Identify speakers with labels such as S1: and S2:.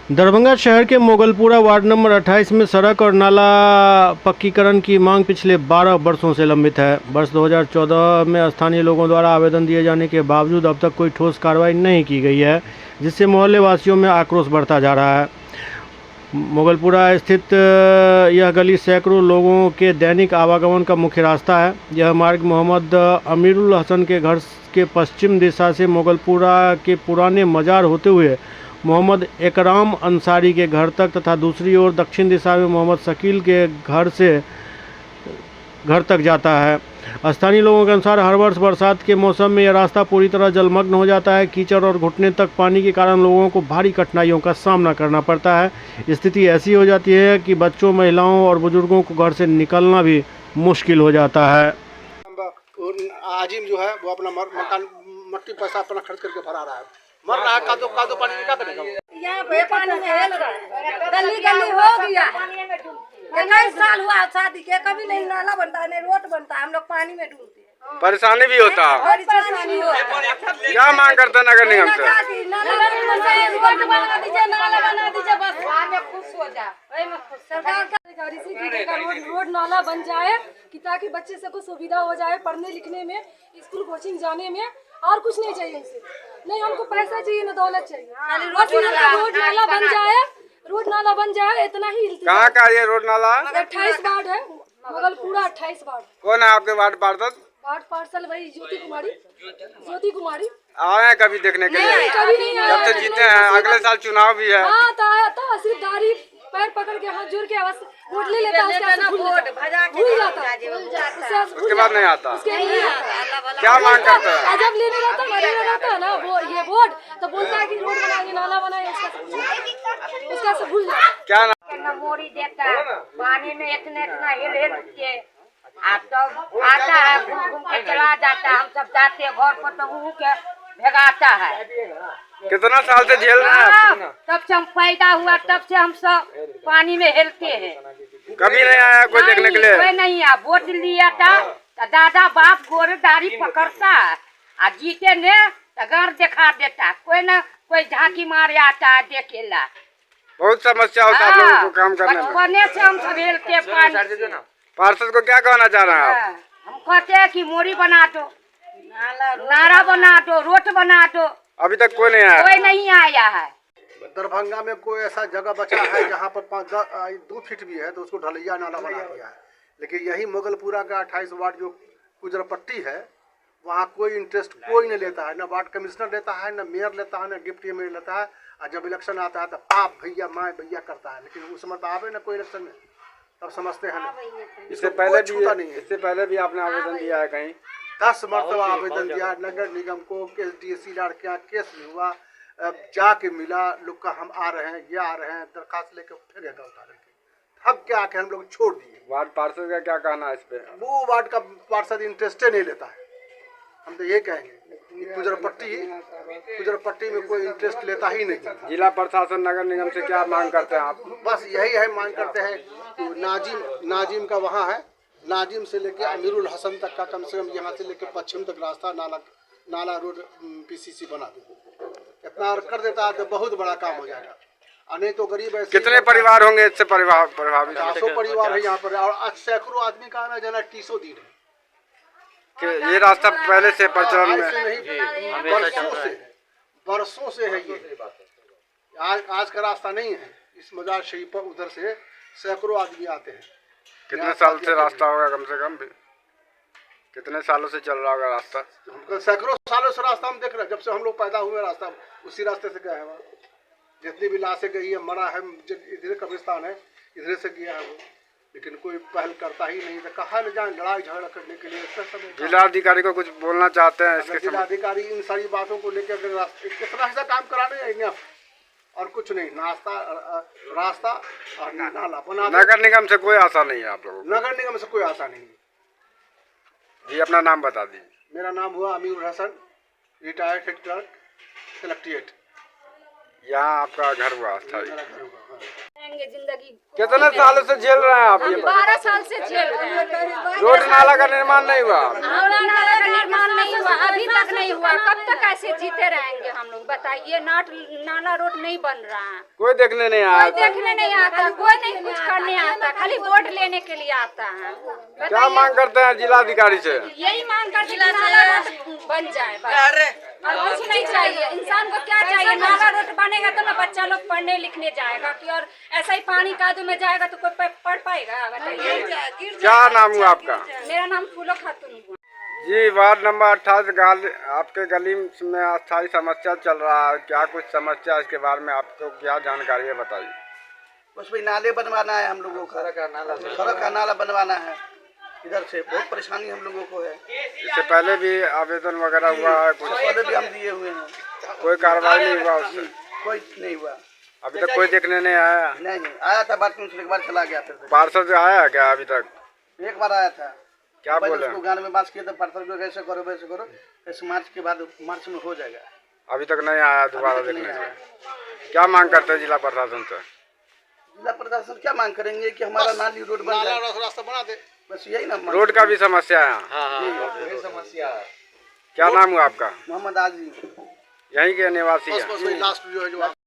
S1: दरभंगा शहर के Mogalpura ward number 28 में सड़क और नाला पक्कीकरण की मांग पिछले 12 वर्षों से लंबित है। वर्ष 2014 में स्थानीय लोगों द्वारा आवेदन दिए जाने के बावजूद अब तक कोई ठोस कार्रवाई नहीं की गई है, जिससे मोहल्ले वासियों में आक्रोश बढ़ता जा रहा है। मोगलपुरा स्थित यह गली सैकड़ों लोगों के दैनिक आवागमन का मुख्य रास्ता है। यह मार्ग मोहम्मद अमीरुल हसन के घर के पश्चिम दिशा से मोगलपुरा के पुराने मजार होते हुए मोहम्मद एकराम अंसारी के घर तक तथा दूसरी ओर दक्षिण दिशा में मोहम्मद शकील के घर तक जाता है। स्थानीय लोगों के अनुसार हर वर्ष बरसात के मौसम में यह रास्ता पूरी तरह जलमग्न हो जाता है। कीचड़ और घुटने तक पानी के कारण लोगों को भारी कठिनाइयों का सामना करना पड़ता है। स्थिति ऐसी हो जाती है कि बच्चों, महिलाओं और बुजुर्गों को घर से निकलना भी मुश्किल हो जाता है।
S2: आजिम जो है वो अपना मकान मट्टी पैसा अपना खर्च करके भरा रहा है, मर रहा है। कादो पानी में क्या करेगा?
S3: यहाँ पे पानी में हेल रहा है, गली गली हो गया। 21 साल हुआ शादी के, कभी नहीं नाला बनता है, नहीं रोड बनता है, हम लोग पानी में डूबते हैं।
S4: परेशानी भी होता है।
S3: परेशानी होता है।
S4: क्या मांग करते हैं नगर निगम से?
S3: रोड बना दीजिए, नाला बना दीजिए, बस आगे खुश हो जाए। सरकार का इसी का रोड नाला बन जाए कि ताकि बच्चे सबको सुविधा हो जाए पढ़ने लिखने में, स्कूल कोचिंग जाने में। और कुछ नहीं चाहिए उनसे, नहीं हमको पैसा चाहिए ना दौलत चाहिए। रोड नाला बन जाए, रोड नाला बन जाए, इतना ही।
S4: कहाँ का ये रोड नाला?
S3: 28 वार्ड है, मोगलपुरा 28 वार्ड।
S4: कौन है आपके वार्ड पार्षद?
S3: वार्ड पार्षद वही ज्योति कुमारी।
S4: आए हैं कभी देखने के लिए?
S3: कभी नहीं आया।
S4: जब से जीते हैं, अगले साल चुनाव भी है।
S3: हाँ तो आया था, सिर्फ गाड़ी पैर पकड़ के हाथ जोड़ के वोट ले लेता, भूल जाता,
S4: उसके बाद नहीं आता। क्या मांग करते हैं?
S3: जब लेने रहता है ना वो ये वोट, तो बोलता है कि रोड बनाएंगे, नाला बनाएंगे, उसका से भूल जाता।
S4: क्या
S5: मोड़ी देता है पानी में, इतना हिल के तब आता है, घूम के चला जाता है। हम सब जाते घर पर तो मुँह के भगाता है।
S4: कितना साल से झेल रहे हैं?
S5: तब से हम पैदा हुआ तब से हम सब पानी में हिलते हैं।
S4: कभी नहीं आया कोई देखने के लिए?
S5: कोई नहीं आया। वोट लिया था तो दादा बाप गोरेदारी पकड़ता है, और जीते ने तो घर दिखा देता। कोई न कोई झांकी मारे आता है देखेला।
S4: बहुत समस्या होता है लोगों को काम करने में।
S5: बचपने से हम सब हिलते पानी।
S4: पार्षद को क्या कहना चाह रहे हैं आप?
S5: हम कहते हैं कि मोरी बना दो, नारा बना दो, रोड बना दो।
S4: अभी तक कोई नहीं आया?
S5: कोई नहीं आया है।
S2: दरभंगा में कोई ऐसा जगह बचा है जहाँ पर 2 फीट भी है तो उसको ढलैया नाला बना दिया है। लेकिन यही मोगलपुरा का 28 वार्ड जो गुजरपट्टी है, वहाँ कोई इंटरेस्ट कोई नहीं लेता है। न वार्ड कमिश्नर लेता है, न मेयर लेता है, न डिप्टी मेयर लेता है। और जब इलेक्शन आता है तो पाप भैया माए भैया करता है। लेकिन उस समय तो आवे न कोई इलेक्शन में, तब समझते हैं नहीं।
S4: इससे पहले भी आपने आवेदन दिया है कहीं?
S2: 10 मरतबा आवेदन दिया नगर निगम को, DSC लड़कियाँ केस में हुआ, जाके मिला लोग का हम आ रहे हैं, ये आ रहे हैं, दरखास्त लेके फिर उठा रखे। अब क्या आके हम लोग छोड़ दिए।
S4: वार्ड पार्षद का क्या कहना है इस पे?
S2: वो वार्ड का पार्षद इंटरेस्टे नहीं लेता है। हम तो ये कहेंगे गुजरपट्टी में कोई इंटरेस्ट लेता ही नहीं।
S4: जिला प्रशासन नगर निगम से क्या मांग करते हैं आप?
S2: बस यही है, मांग करते हैं तो नाजिम का वहाँ है, नाजिम से लेके अमीरुल हसन तक का कम से कम यहाँ से लेके पश्चिम तक रास्ता नाला रोड PCC बना दे। इतना कर देता है तो बहुत बड़ा काम हो जाएगा। नहीं तो गरीब ऐसे।
S4: कितने परिवार होंगे इससे प्रभावित?
S2: 400 परिवार है यहाँ पर, और सैकड़ों आदमी का आना जाना 30 दिन है।
S4: ये रास्ता पहले से प्रचलन में
S2: नहीं, बरसों से है ये। आज का रास्ता नहीं है। इस मजार शरीफ पर उधर से सैकड़ों आदमी आते हैं।
S4: कितने साल से रास्ता होगा? कम से कम कितने सालों से चल रहा होगा रास्ता?
S2: हमको सैकड़ों सालों से रास्ता हम देख रहे हैं। जब से हम लोग पैदा हुए रास्ता उसी रास्ते से गए हैं। जितनी भी लाशें गई है, मरा है, इधर कब्रिस्तान है, इधर से गया है वो। लेकिन कोई पहल करता ही नहीं। तो कहाँ ले जाए लड़ाई झगड़ा करने के लिए? जिलाधिकारी
S4: को कुछ बोलना चाहते हैं इसके?
S2: जिलाधिकारी इन सारी बातों को लेकर कितना ऐसा काम कराने जाएंगे और कुछ नहीं। रास्ता और नाला बना।
S4: नगर निगम से कोई आशा नहीं है आप लोगों को?
S2: नगर निगम से कोई आशा नहीं।
S4: जी अपना नाम बता दीजिए।
S2: मेरा नाम हुआ Amirul Hasan, retired head clerk, collectorate.
S4: यहाँ आपका घर हुआ था?
S5: रहेंगे जिंदगी।
S4: कितने सालों से झेल रहे हैं आप ये?
S5: 12 साल से झेल रहे हैं।
S4: रोड नाला का निर्माण नहीं हुआ?
S5: नाला का निर्माण नहीं हुआ, अभी तक नहीं हुआ। कब तक ऐसे जीते रहेंगे हम लोग, बताइए। नाला रोड नहीं बन रहा है,
S4: कोई देखने नहीं आया?
S5: कोई देखने नहीं आता, कोई नहीं कुछ करने आता, खाली वोट लेने के लिए आता है।
S4: क्या मांग करते हैं जिलाधिकारी से?
S5: यही मांग करते हैं नाला रोड बन जाए बस, और कुछ नहीं चाहिए। इंसान को क्या चाहिए? नाला रोड बनेगा तो ना बच्चा लोग पढ़ने लिखने जाएगा, कि और ऐसा ही पानी कादू में जाएगा तो कोई पढ़ पाएगा, बताइए।
S4: क्या नाम हुआ आपका?
S5: मेरा नाम फूलो खातून हुआ।
S4: जी, वार्ड नंबर 28 आपके गली में अस्थायी समस्या चल रहा है, क्या कुछ समस्या इसके बारे में आपको क्या जानकारी है, बताइए।
S2: उसमें नाले बनवाना है हम लोगों का, सड़क का नाला बनवाना है। इधर से बहुत परेशानी हम लोगों को है।
S4: इससे पहले भी आवेदन वगैरह हुआ है कुछ?
S2: पहले भी हम दिए हुए हैं,
S4: कोई कार्रवाई नहीं हुआ उससे?
S2: कोई नहीं हुआ।
S4: अभी तक कोई देखने नहीं आया?
S2: नहीं आया था, बात में एक बार चला गया। फिर
S4: पार्षद आया है क्या अभी तक?
S2: एक बार आया था।
S4: क्या
S2: पहले
S4: बोले?
S2: उसको गाने में बात किया था, पार्षद को कैसे करो वैसे करो, इस मार्च के बाद मार्च में हो जाएगा।
S4: अभी तक नहीं आया दोबारा देखने से। क्या मांग करते हैं जिला प्रशासन से?
S2: जिला प्रशासन क्या मांग करेंगे कि हमारा नाली रोड बन जाए, रास्ता बना दे, बस यही ना।
S4: रोड का भी समस्या है?
S2: यही समस्या है।
S4: क्या नाम हुआ आपका?
S2: मोहम्मद आजी,
S4: यहीं के निवासी है?
S2: लास्ट जो है जो